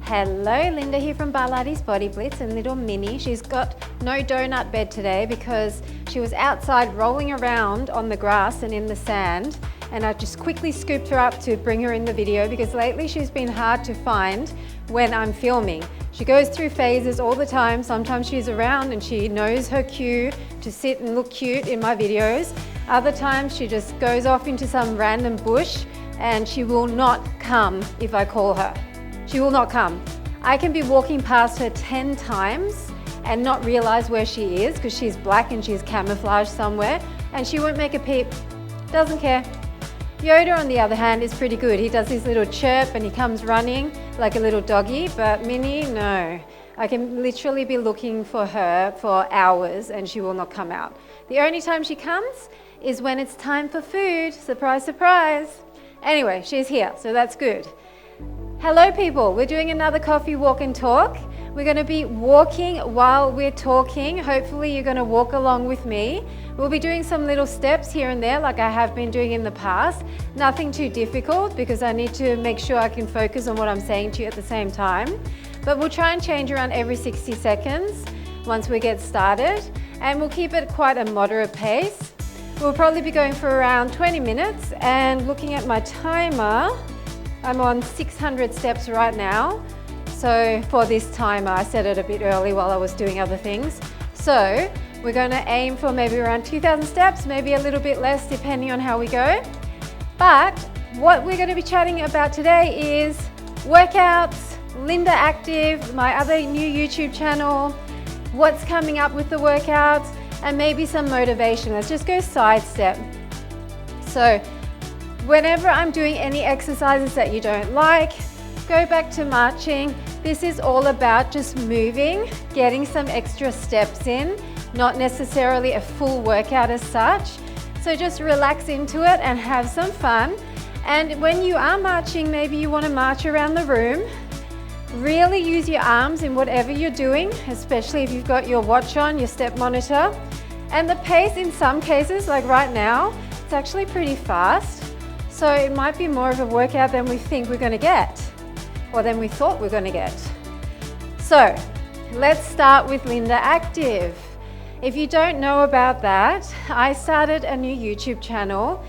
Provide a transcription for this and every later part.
Hello, Linda here from Barlates Body Blitz and little Minnie. She's got no donut bed today because she was outside rolling around on the grass and in the sand, and I just quickly scooped her up to bring her in the video because lately she's been hard to find when I'm filming. She goes through phases all the time. Sometimes she's around and she knows her cue to sit and look cute in my videos. Other times she just goes off into some random bush and she will not come if I call her. She will not come. I can be walking past her 10 times and not realize where she is because she's black and she's camouflaged somewhere, and she won't make a peep. Doesn't care. Yoda, on the other hand, is pretty good. He does his little chirp and he comes running like a little doggy, but Minnie, no. I can literally be looking for her for hours and she will not come out. The only time she comes is when it's time for food. Surprise, surprise. Anyway, she's here, so that's good. Hello people, we're doing another coffee walk and talk. We're going to be walking while we're talking. Hopefully you're going to walk along with me. We'll be doing some little steps here and there like I have been doing in the past. Nothing too difficult because I need to make sure I can focus on what I'm saying to you at the same time. But we'll try and change around every 60 seconds once we get started, and we'll keep it quite a moderate pace. We'll probably be going for around 20 minutes, and looking at my timer, I'm on 600 steps right now. So for this timer, I set it a bit early while I was doing other things. So we're going to aim for maybe around 2,000 steps, maybe a little bit less depending on how we go. But what we're going to be chatting about today is workouts, Linda Active, my other new YouTube channel, what's coming up with the workouts, and maybe some motivation. Let's just go sidestep. So whenever I'm doing any exercises that you don't like, go back to marching. This is all about just moving, getting some extra steps in, not necessarily a full workout as such. So just relax into it and have some fun. And when you are marching, maybe you want to march around the room. Really use your arms in whatever you're doing, especially if you've got your watch on, your step monitor. And the pace in some cases, like right now, it's actually pretty fast. So it might be more of a workout than we think we're going to get, or than we thought we're going to get. So let's start with Linda Active. If you don't know about that, I started a new YouTube channel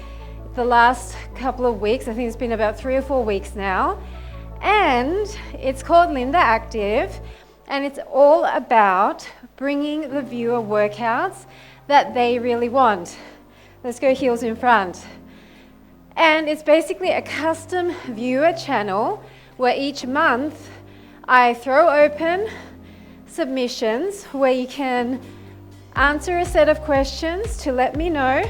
the last couple of weeks. I think it's been about 3 or 4 weeks now. And it's called Linda Active. And it's all about bringing the viewer workouts that they really want. Let's go heels in front. And it's basically a custom viewer channel where each month I throw open submissions where you can answer a set of questions to let me know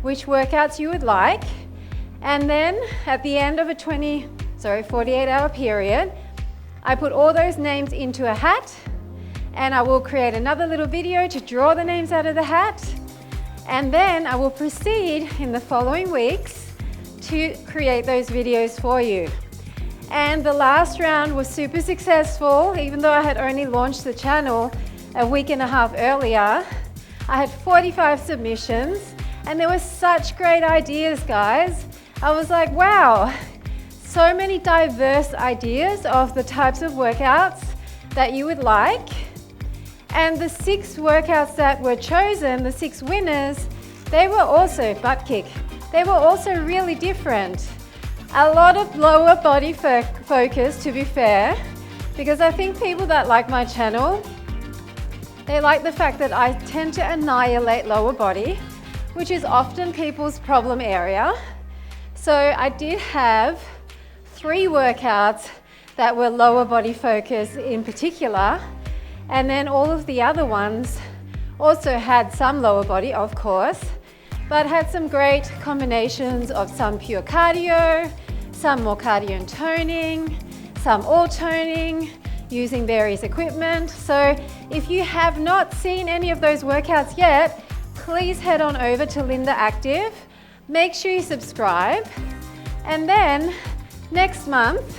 which workouts you would like. And then at the end of a 48-hour period, I put all those names into a hat, and I will create another little video to draw the names out of the hat. And then I will proceed in the following weeks to create those videos for you. And the last round was super successful. Even though I had only launched the channel a week and a half earlier, I had 45 submissions, and there were such great ideas, guys. I was like, wow, so many diverse ideas of the types of workouts that you would like. And the 6 workouts that were chosen, the 6 winners, they were also butt kick. They were also really different. A lot of lower body focus, to be fair, because I think people that like my channel, they like the fact that I tend to annihilate lower body, which is often people's problem area. So I did have 3 workouts that were lower body focus in particular, and then all of the other ones also had some lower body, of course, but had some great combinations of some pure cardio, some more cardio and toning, some all toning, using various equipment. So if you have not seen any of those workouts yet, please head on over to Linda Active. Make sure you subscribe. And then next month,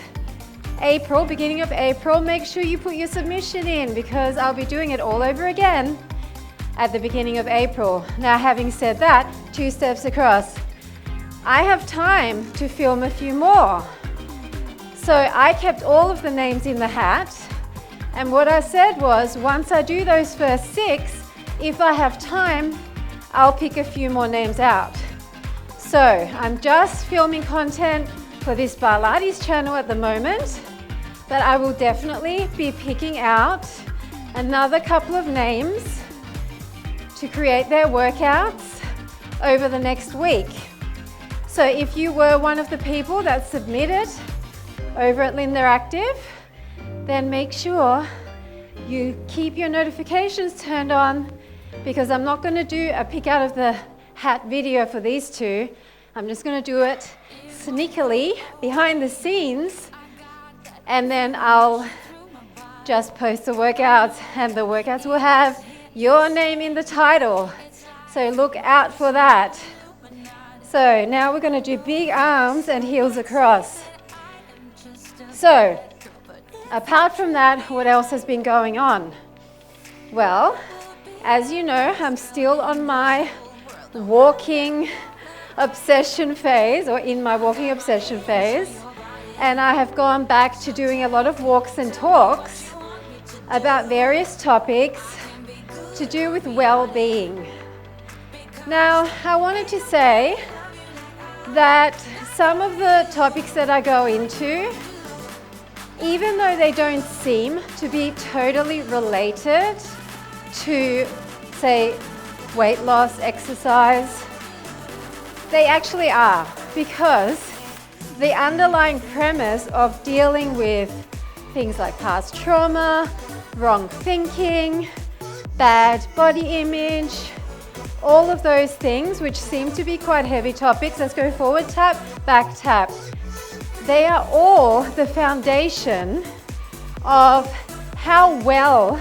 April, beginning of April, make sure you put your submission in because I'll be doing it all over again at the beginning of April. Now, having said that, 2 steps across. I have time to film a few more. So I kept all of the names in the hat, and what I said was, once I do those first 6, if I have time, I'll pick a few more names out. So I'm just filming content for this Barlates channel at the moment, but I will definitely be picking out another couple of names to create their workouts over the next week. So if you were one of the people that submitted over at Linda Active, then make sure you keep your notifications turned on, because I'm not going to do a pick out of the hat video for these two. I'm just going to do it sneakily behind the scenes, and then I'll just post the workouts, and the workouts will have your name in the title. So look out for that. So now we're going to do big arms and heels across. So apart from that, what else has been going on? Well, as you know, I'm still on my walking obsession phase, or in my walking obsession phase, and I have gone back to doing a lot of walks and talks about various topics to do with well-being. Now, I wanted to say that some of the topics that I go into, even though they don't seem to be totally related to, say, weight loss, exercise, they actually are, because the underlying premise of dealing with things like past trauma, wrong thinking, bad body image, all of those things which seem to be quite heavy topics. Let's go forward tap, back tap. They are all the foundation of how well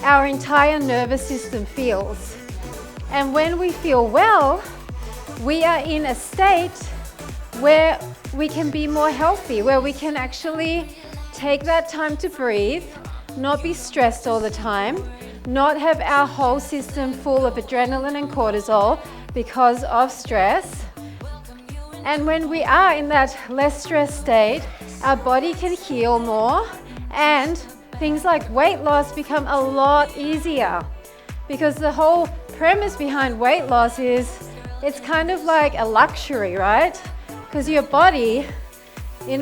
our entire nervous system feels. And when we feel well, we are in a state where we can be more healthy, where we can actually take that time to breathe, not be stressed all the time, not have our whole system full of adrenaline and cortisol because of stress. And when we are in that less stressed state, our body can heal more, and things like weight loss become a lot easier, because the whole premise behind weight loss is it's kind of like a luxury, right? Because your body,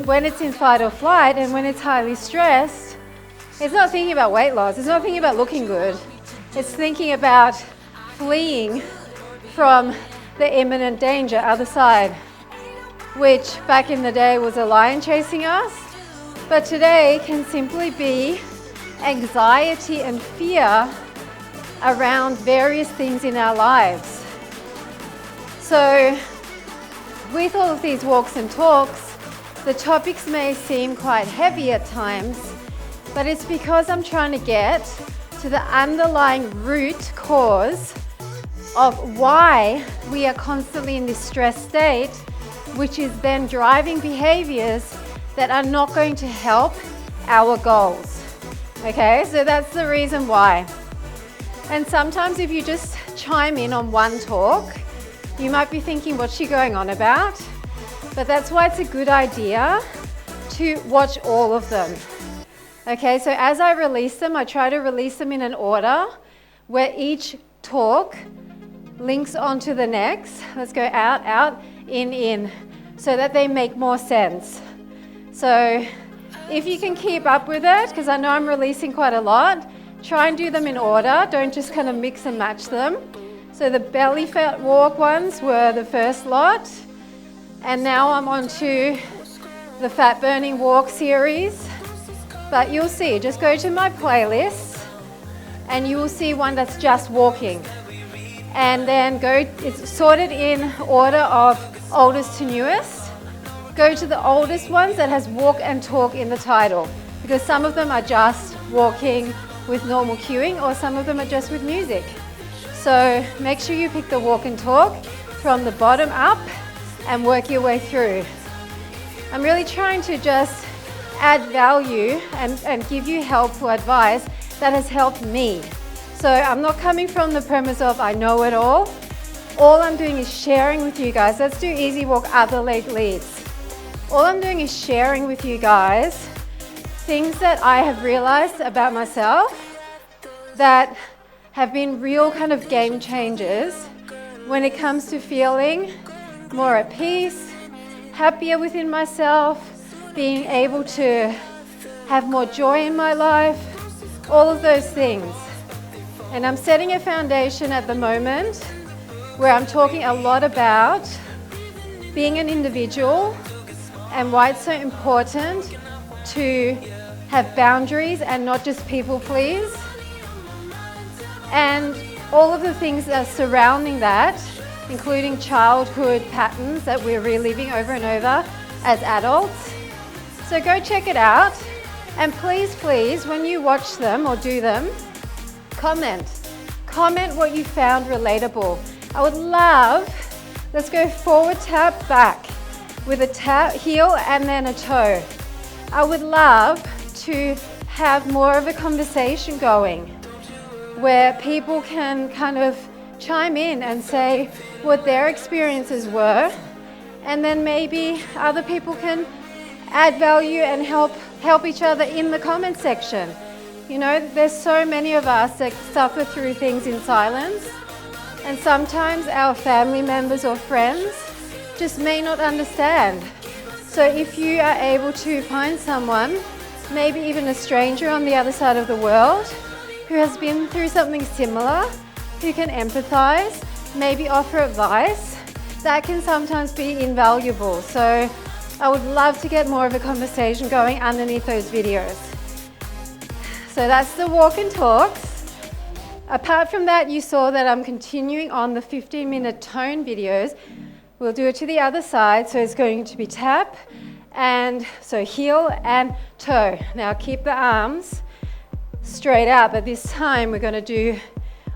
when it's in fight or flight and when it's highly stressed, it's not thinking about weight loss, it's not thinking about looking good, it's thinking about fleeing from the imminent danger, other side, which back in the day was a lion chasing us, but today can simply be anxiety and fear around various things in our lives. So with all of these walks and talks, the topics may seem quite heavy at times, but it's because I'm trying to get to the underlying root cause of why we are constantly in this stress state, which is then driving behaviors that are not going to help our goals. Okay, so that's the reason why. And sometimes if you just chime in on one talk, you might be thinking, what's she going on about? But that's why it's a good idea to watch all of them. Okay, so as I release them, I try to release them in an order where each talk links onto the next. Let's go out, out, in, so that they make more sense. So if you can keep up with it, because I know I'm releasing quite a lot, try and do them in order. Don't just kind of mix and match them. So the belly fat walk ones were the first lot, and now I'm on to the fat burning walk series. But you'll see, just go to my playlist and you will see one that's just walking. And then it's sorted in order of oldest to newest. Go to the oldest ones that has walk and talk in the title, because some of them are just walking with normal cueing, or some of them are just with music. So make sure you pick the walk and talk from the bottom up and work your way through. I'm really trying to just add value and give you helpful advice that has helped me. So I'm not coming from the premise of I know it all. All I'm doing is sharing with you guys. Let's do easy walk, other leg leads. all I'm doing is sharing with you guys things that I have realized about myself that have been real kind of game changers when it comes to feeling more at peace, happier within myself, being able to have more joy in my life, all of those things. And I'm setting a foundation at the moment where I'm talking a lot about being an individual and why it's so important to have boundaries and not just people please. And all of the things that are surrounding that, including childhood patterns that we're reliving over and over as adults. So go check it out. And please, please, when you watch them or do them, comment. Comment what you found relatable. I would love, let's go forward tap, back with a tap, heel and then a toe. I would love to have more of a conversation going where people can kind of chime in and say what their experiences were, and then maybe other people can add value and help each other in the comment section. You know, there's so many of us that suffer through things in silence, and sometimes our family members or friends just may not understand. So if you are able to find someone, maybe even a stranger on the other side of the world, who has been through something similar, who can empathize, maybe offer advice, that can sometimes be invaluable. So I would love to get more of a conversation going underneath those videos. So that's the walk and talks. Apart from that, you saw that I'm continuing on the 15-minute tone videos. We'll do it to the other side. So it's going to be tap, and so heel and toe. Now keep the arms straight out, but this time we're going to do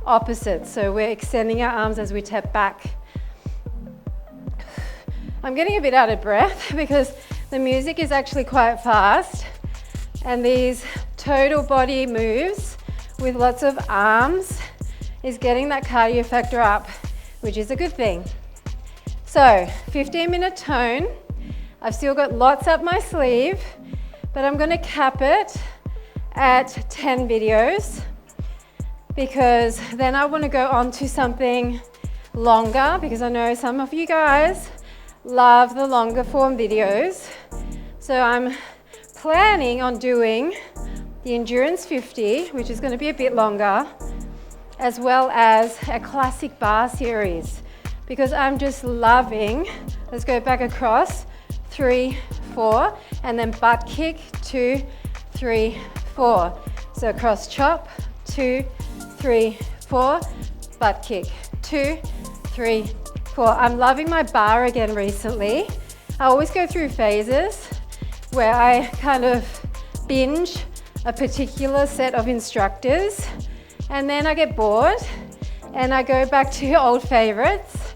opposite. So we're extending our arms as we tap back. I'm getting a bit out of breath because the music is actually quite fast, and these total body moves with lots of arms is getting that cardio factor up, which is a good thing. So 15-minute tone. I've still got lots up my sleeve, but I'm going to cap it at 10 videos because then I want to go on to something longer, because I know some of you guys love the longer form videos. So I'm planning on doing the Endurance 50, which is going to be a bit longer, as well as a classic bar series, because I'm just loving, let's go back across, 3, 4, and then butt kick, 2, 3, 4. So across chop, 2, 3, 4, butt kick, 2, 3, 4. I'm loving my bar again recently. I always go through phases where I kind of binge a particular set of instructors, and then I get bored and I go back to old favorites,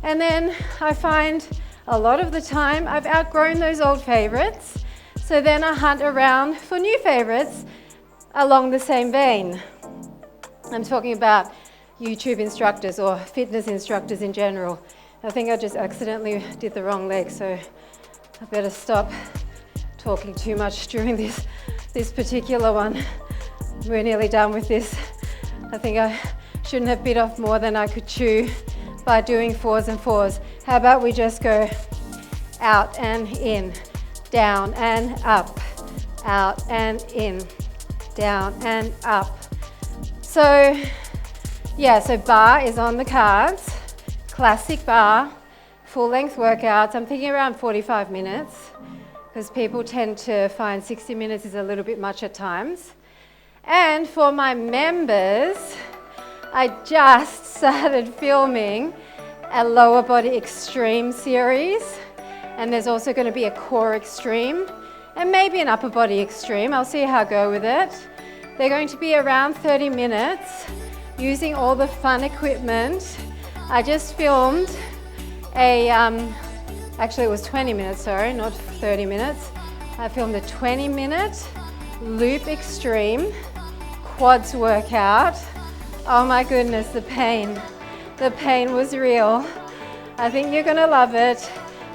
and then I find a lot of the time I've outgrown those old favorites, so then I hunt around for new favorites along the same vein. I'm talking about YouTube instructors or fitness instructors in general. I think I just accidentally did the wrong leg, so I better stop talking too much during this particular one. We're nearly done with this. I think I shouldn't have bit off more than I could chew by doing 4s and 4s. How about we just go out and in, down and up, out and in, down and up. So yeah, so bar is on the cards, classic bar, full length workouts. I'm thinking around 45 minutes because people tend to find 60 minutes is a little bit much at times. And for my members, I just started filming a lower body extreme series, and there's also going to be a core extreme and maybe an upper body extreme. I'll see how I go with it. They're going to be around 30 minutes using all the fun equipment. I just filmed a, actually it was 20 minutes, sorry, not 30 minutes. I filmed a 20-minute loop extreme quads workout. Oh my goodness, the pain was real. I think you're gonna love it.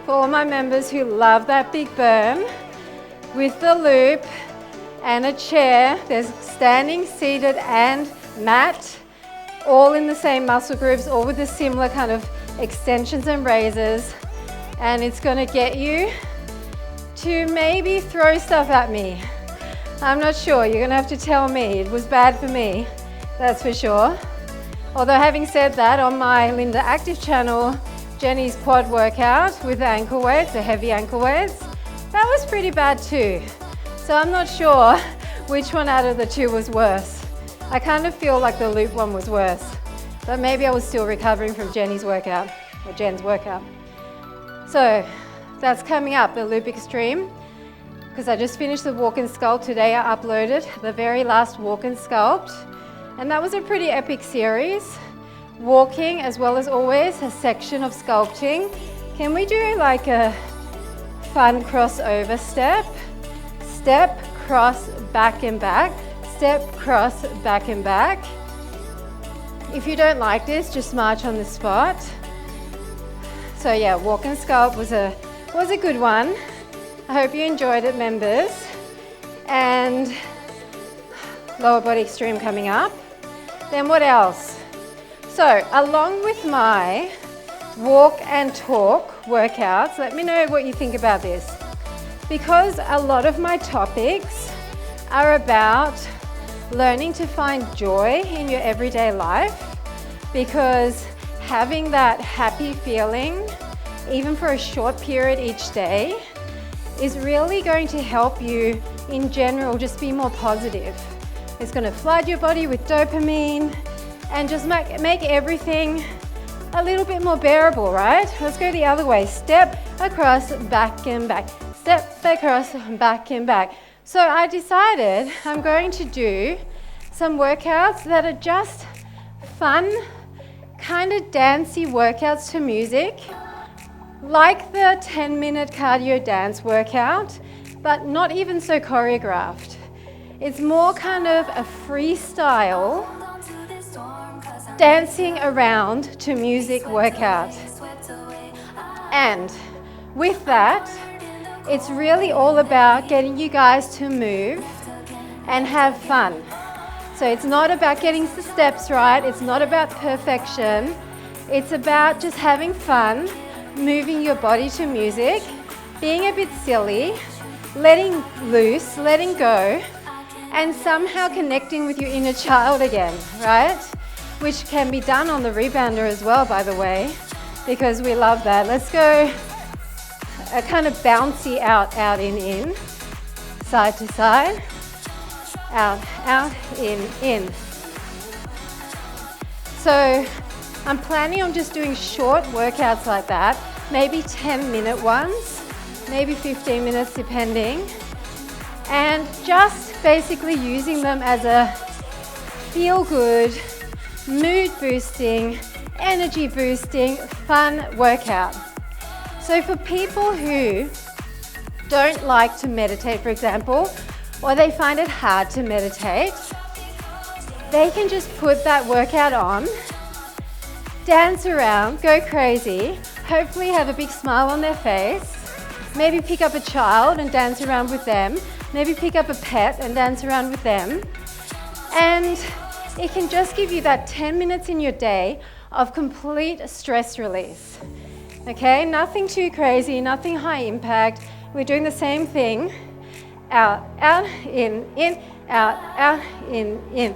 for all my members who love that big burn, with the loop and a chair. There's standing, seated, and mat, all in the same muscle groups, all with the similar kind of extensions and raises. And it's going to get you to maybe throw stuff at me. I'm not sure. You're going to have to tell me. It was bad for me, that's for sure. Although having said that, on my Linda Active channel, Jenny's quad workout with the ankle weights, the heavy ankle weights, that was pretty bad too. So I'm not sure which one out of the two was worse. I kind of feel like the loop one was worse, but maybe I was still recovering from Jenny's workout, or Jen's workout. So that's coming up, the loop extreme, because I just finished the walk and sculpt today. I uploaded the very last walk and sculpt, and that was a pretty epic series. Walking, as well as always, a section of sculpting. Can we do like a fun crossover step? Step, cross, back and back. Step, cross, back and back. If you don't like this, just march on the spot. So yeah, walk and sculpt was a good one. I hope you enjoyed it, members. And lower body extreme coming up. Then what else? So along with my walk and talk workouts, let me know what you think about this. Because a lot of my topics are about learning to find joy in your everyday life, because having that happy feeling, even for a short period each day, is really going to help you in general just be more positive. It's going to flood your body with dopamine and just make everything a little bit more bearable, right? Let's go the other way. Step across, back and back. Step across, back and back. So I decided I'm going to do some workouts that are just fun, kind of dancey workouts to music, like the 10-minute cardio dance workout, but not even so choreographed. It's more kind of a freestyle dancing around to music workout. And with that, it's really all about getting you guys to move and have fun. So it's not about getting the steps right, it's not about perfection, it's about just having fun, moving your body to music, being a bit silly, letting loose, letting go, and somehow connecting with your inner child again, right? Which can be done on the rebounder as well, by the way, because we love that. Let's go a kind of bouncy out, in, side to side, out, in. So I'm planning on just doing short workouts like that, maybe 10-minute ones, maybe 15 minutes depending, and just basically using them as a feel-good, mood-boosting, energy-boosting, fun workout. So for people who don't like to meditate, for example, or they find it hard to meditate, they can just put that workout on, dance around, go crazy, hopefully have a big smile on their face, maybe pick up a child and dance around with them, maybe pick up a pet and dance around with them, and it can just give you that 10 minutes in your day of complete stress release. Okay, nothing too crazy, nothing high impact. We're doing the same thing. Out, in, out, in.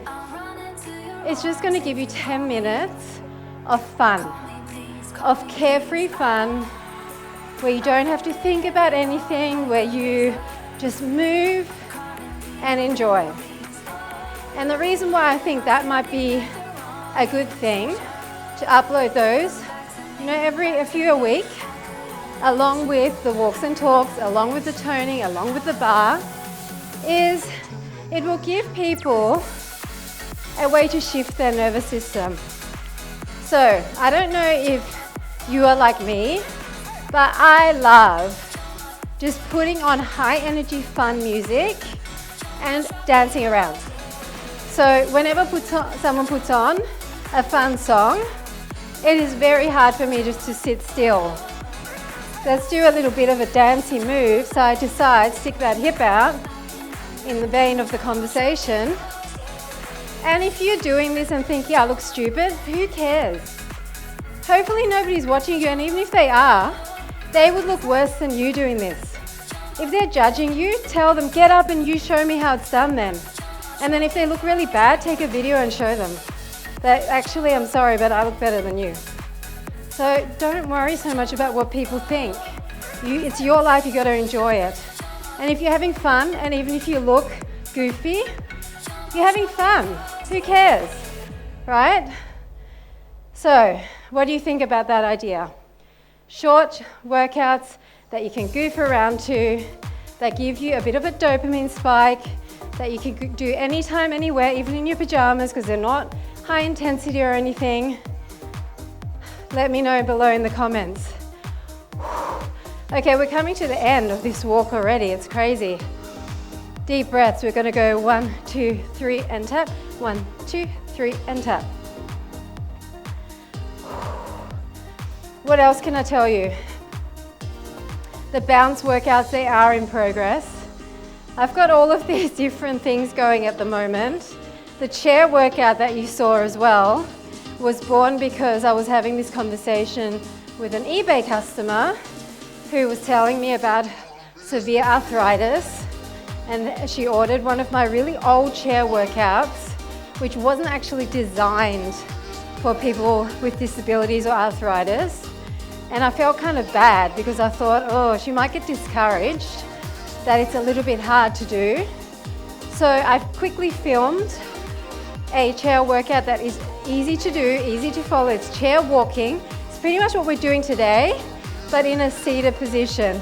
It's just going to give you 10 minutes of fun, of carefree fun, where you don't have to think about anything, where you just move and enjoy. And the reason why I think that might be a good thing to upload those, a few a week, along with the walks and talks, along with the toning, along with the bar, is it will give people a way to shift their nervous system. So I don't know if you are like me, but I love just putting on high energy fun music and dancing around. So whenever someone puts on a fun song, it is very hard for me just to sit still, Let's do a little bit of a dancey move, side to side, stick that hip out in the vein of the conversation. And if you're doing this and think, yeah, I look stupid, who cares? Hopefully nobody's watching you, and even if they are, they would look worse than you doing this. If they're judging you, tell them, get up and you show me how it's done then. And then if they look really bad, take a video and show them that actually, I'm sorry, but I look better than you. So don't worry so much about what people think. It's your life, you got to enjoy it. And if you're having fun, and even if you look goofy, you're having fun. Who cares, right? So what do you think about that idea? Short workouts that you can goof around to, that give you a bit of a dopamine spike, that you can do anytime, anywhere, even in your pajamas, because they're not high intensity or anything. Let me know below in the comments. Okay, we're coming to the end of this walk already. It's crazy. Deep breaths. We're going to go 1, 2, 3 and tap. 1, 2, 3 and tap. What else can I tell you? The bounce workouts, they are in progress. I've got all of these different things going at the moment. The chair workout that you saw as well was born because I was having this conversation with an eBay customer who was telling me about severe arthritis, and she ordered one of my really old chair workouts, which wasn't actually designed for people with disabilities or arthritis. And I felt kind of bad because I thought, oh, she might get discouraged, that it's a little bit hard to do. So I've quickly filmed a chair workout that is easy to do, easy to follow. It's chair walking. It's pretty much what we're doing today, but in a seated position.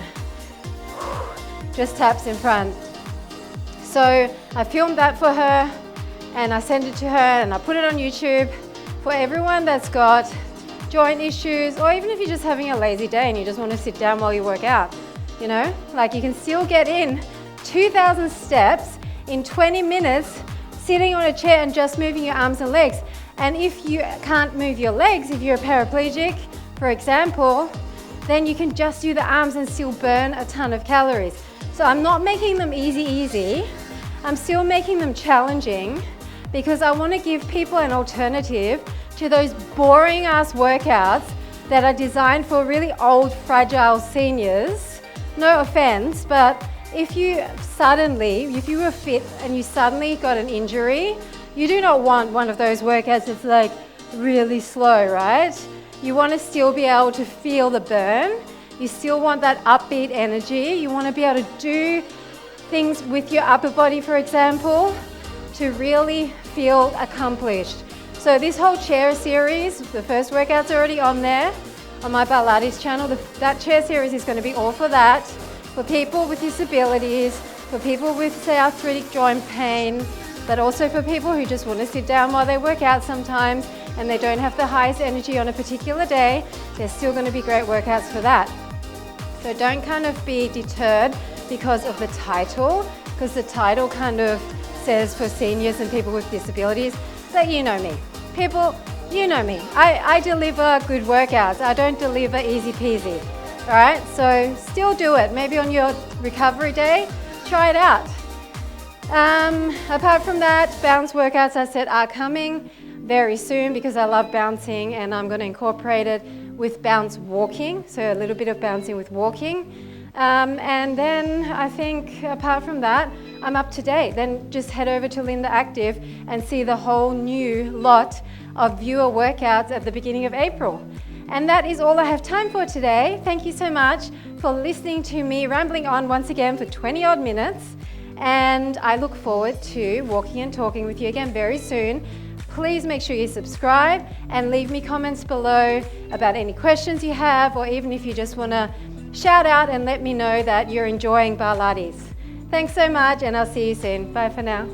Just taps in front. So I filmed that for her and I sent it to her and I put it on YouTube for everyone that's got joint issues, or even if you're just having a lazy day and you just want to sit down while you work out. You know, like you can still get in 2,000 steps in 20 minutes sitting on a chair and just moving your arms and legs. And if you can't move your legs, if you're a paraplegic, for example, then you can just do the arms and still burn a ton of calories. So I'm not making them easy. I'm still making them challenging because I want to give people an alternative to those boring ass workouts that are designed for really old, fragile seniors. No offense, but if you were fit and you suddenly got an injury, you do not want one of those workouts that's like really slow, right? You want to still be able to feel the burn. You still want that upbeat energy. You want to be able to do things with your upper body, for example, to really feel accomplished. So this whole chair series, the first workout's already on there on my Barlates channel. That chair series is going to be all for that, for people with disabilities, for people with, say, arthritic joint pain, but also for people who just want to sit down while they work out sometimes and they don't have the highest energy on a particular day. There's still going to be great workouts for that. So don't kind of be deterred because of the title, because the title kind of says for seniors and people with disabilities. But you know me. People, you know me. I deliver good workouts. I don't deliver easy peasy. All right, so still do it. Maybe on your recovery day, try it out. Apart from that, bounce workouts, I said, are coming very soon because I love bouncing, and I'm going to incorporate it with bounce walking, so a little bit of bouncing with walking. And then I think apart from that, I'm up to date. Then just head over to Linda Active and see the whole new lot of viewer workouts at the beginning of April. And that is all I have time for today. Thank you so much for listening to me rambling on once again for 20 odd minutes. And I look forward to walking and talking with you again very soon. Please make sure you subscribe and leave me comments below about any questions you have, or even if you just want to shout out and let me know that you're enjoying Barlates. Thanks so much, and I'll see you soon. Bye for now.